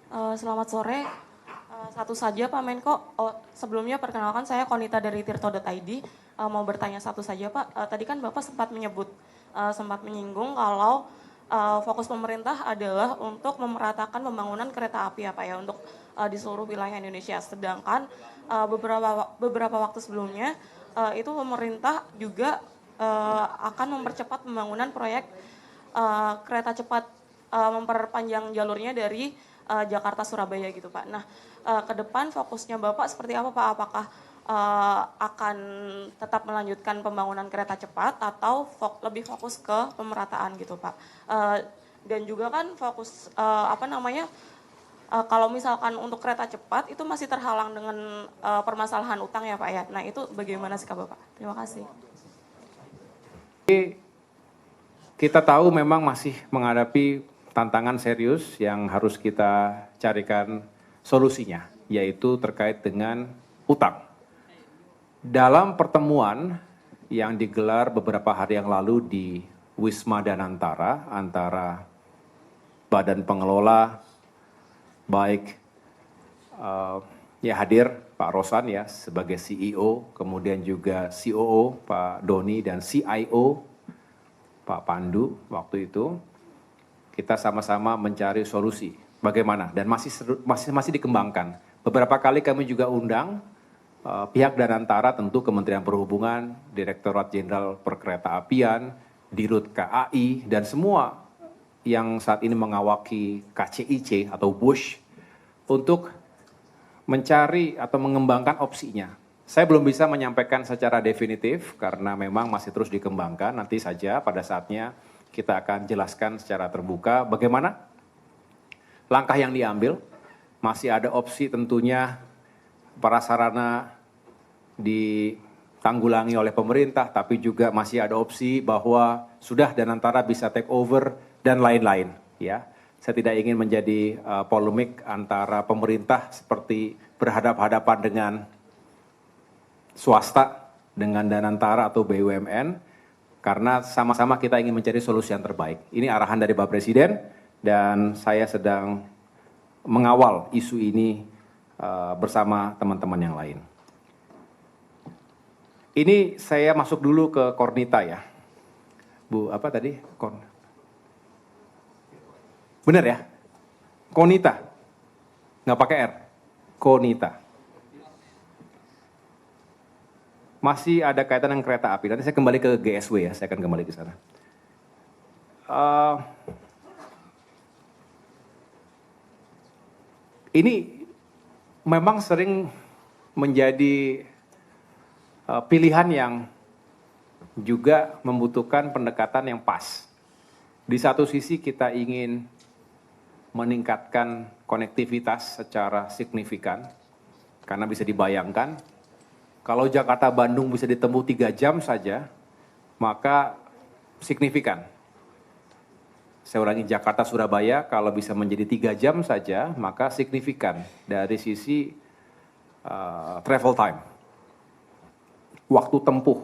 Selamat sore. Satu saja Pak Menko. Sebelumnya perkenalkan saya Konita dari tirto.id. Mau bertanya satu saja Pak. Tadi kan Bapak sempat menyinggung kalau fokus pemerintah adalah untuk memeratakan pembangunan kereta api ya Pak ya untuk di seluruh wilayah Indonesia. Sedangkan beberapa waktu sebelumnya itu pemerintah juga akan mempercepat pembangunan proyek kereta cepat, memperpanjang jalurnya dari Jakarta Surabaya gitu Pak. Nah, ke depan fokusnya Bapak seperti apa Pak? Apakah akan tetap melanjutkan pembangunan kereta cepat atau lebih fokus ke pemerataan gitu Pak? Dan juga kan fokus kalau misalkan untuk kereta cepat itu masih terhalang dengan permasalahan utang ya Pak ya. Nah, itu bagaimana sikap Bapak? Terima kasih. Kita tahu memang masih menghadapi tantangan serius yang harus kita carikan solusinya, yaitu terkait dengan utang. Dalam pertemuan yang digelar beberapa hari yang lalu di Wisma Danantara antara Badan Pengelola, baik hadir Pak Rosan ya sebagai CEO, kemudian juga COO Pak Doni dan CIO Pak Pandu waktu itu, kita sama-sama mencari solusi bagaimana dan masih dikembangkan. Beberapa kali kami juga undang pihak Danantara, tentu Kementerian Perhubungan, Direktorat Jenderal Perkeretaapian, Dirut KAI, dan semua yang saat ini mengawaki KCIC atau Bush untuk mencari atau mengembangkan opsinya. Saya belum bisa menyampaikan secara definitif karena memang masih terus dikembangkan. Nanti saja pada saatnya kita akan jelaskan secara terbuka bagaimana langkah yang diambil. Masih ada opsi tentunya prasarana ditanggulangi oleh pemerintah, tapi juga masih ada opsi bahwa sudah Danantara bisa take over dan lain-lain. Ya, saya tidak ingin menjadi polemik antara pemerintah seperti berhadapan-hadapan dengan swasta dengan Danantara atau BUMN, karena sama-sama kita ingin mencari solusi yang terbaik. Ini arahan dari Pak Presiden dan saya sedang mengawal isu ini bersama teman-teman yang lain. Ini saya masuk dulu ke Kornita ya. Bu, apa tadi? Benar ya? Konita. Nggak pakai R. Konita. Masih ada kaitan dengan kereta api. Nanti saya kembali ke GSW ya, saya akan kembali ke sana. Ini memang sering menjadi pilihan yang juga membutuhkan pendekatan yang pas. Di satu sisi kita ingin meningkatkan konektivitas secara signifikan, karena bisa dibayangkan, kalau Jakarta-Bandung bisa ditempuh 3 jam saja, maka signifikan. Saya ulangi, Jakarta-Surabaya kalau bisa menjadi 3 jam saja, maka signifikan dari sisi travel time. Waktu tempuh.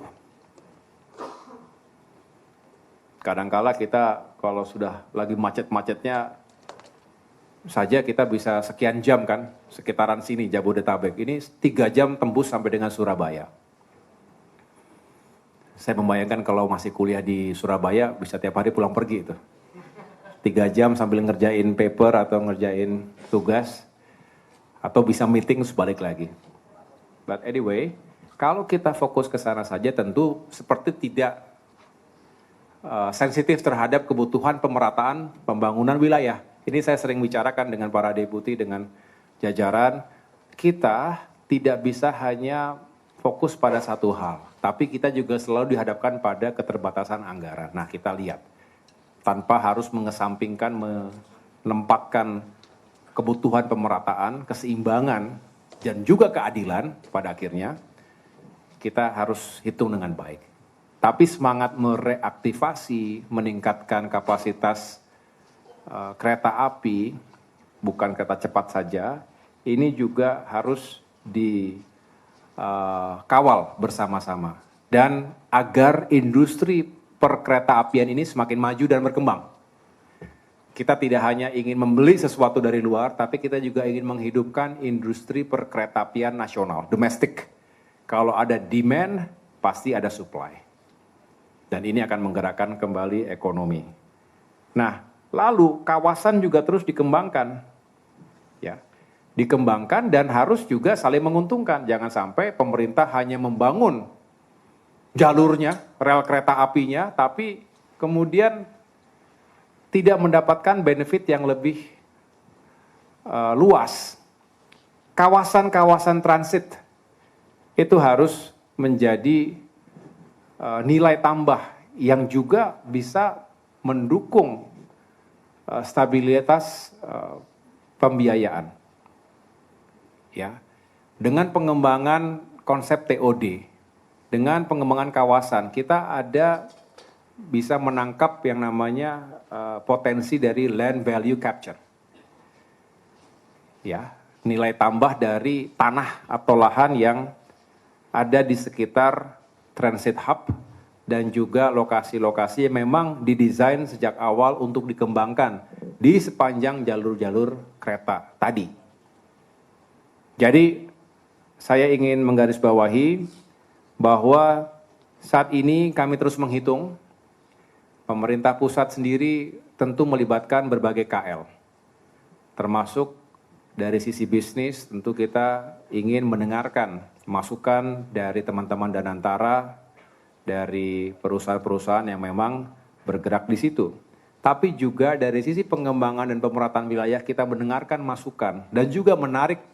Kadangkala kita kalau sudah lagi macet-macetnya saja kita bisa sekian jam kan, sekitaran sini Jabodetabek. Ini 3 jam tembus sampai dengan Surabaya. Saya membayangkan kalau masih kuliah di Surabaya bisa tiap hari pulang pergi itu. 3 jam sambil ngerjain paper atau ngerjain tugas, atau bisa meeting sebalik lagi. But anyway, kalau kita fokus ke sana saja tentu seperti tidak sensitif terhadap kebutuhan pemerataan pembangunan wilayah. Ini saya sering bicarakan dengan para deputi, dengan jajaran, kita tidak bisa hanya fokus pada satu hal, tapi kita juga selalu dihadapkan pada keterbatasan anggaran. Nah, kita lihat, tanpa harus mengesampingkan, menempatkan kebutuhan pemerataan, keseimbangan, dan juga keadilan pada akhirnya, kita harus hitung dengan baik. Tapi semangat mereaktivasi, meningkatkan kapasitas kereta api, bukan kereta cepat saja, ini juga harus dikawal bersama-sama. Dan agar industri perkereta apian ini semakin maju dan berkembang. Kita tidak hanya ingin membeli sesuatu dari luar, tapi kita juga ingin menghidupkan industri perkeretaapian nasional, domestik. Kalau ada demand, pasti ada supply. Dan ini akan menggerakkan kembali ekonomi. Nah, lalu kawasan juga terus dikembangkan. Ya, dikembangkan dan harus juga saling menguntungkan. Jangan sampai pemerintah hanya membangun jalurnya, rel kereta apinya, tapi kemudian tidak mendapatkan benefit yang lebih luas. Kawasan-kawasan transit itu harus menjadi nilai tambah yang juga bisa mendukung stabilitas pembiayaan. Ya, dengan pengembangan konsep TOD, dengan pengembangan kawasan, kita bisa menangkap yang namanya potensi dari land value capture. Ya, nilai tambah dari tanah atau lahan yang ada di sekitar transit hub dan juga lokasi-lokasi yang memang didesain sejak awal untuk dikembangkan di sepanjang jalur-jalur kereta tadi. Jadi, saya ingin menggarisbawahi bahwa saat ini kami terus menghitung. Pemerintah pusat sendiri tentu melibatkan berbagai KL, termasuk dari sisi bisnis tentu kita ingin mendengarkan masukan dari teman-teman Danantara, dari perusahaan-perusahaan yang memang bergerak di situ. Tapi juga dari sisi pengembangan dan pemerataan wilayah kita mendengarkan masukan dan juga menarik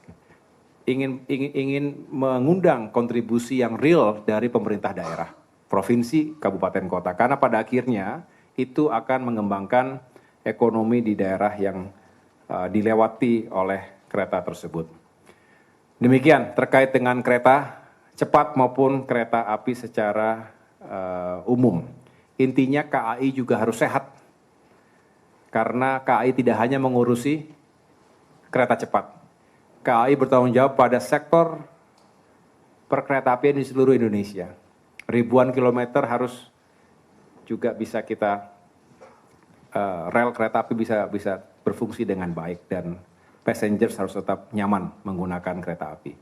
ingin mengundang kontribusi yang real dari pemerintah daerah, provinsi, kabupaten, kota. Karena pada akhirnya itu akan mengembangkan ekonomi di daerah yang dilewati oleh kereta tersebut. Demikian terkait dengan kereta cepat maupun kereta api secara umum. Intinya KAI juga harus sehat. Karena KAI tidak hanya mengurusi kereta cepat. KAI bertanggung jawab pada sektor perkeretaapian di seluruh Indonesia. Ribuan kilometer harus juga bisa kita rel kereta api bisa berfungsi dengan baik dan passengers harus tetap nyaman menggunakan kereta api.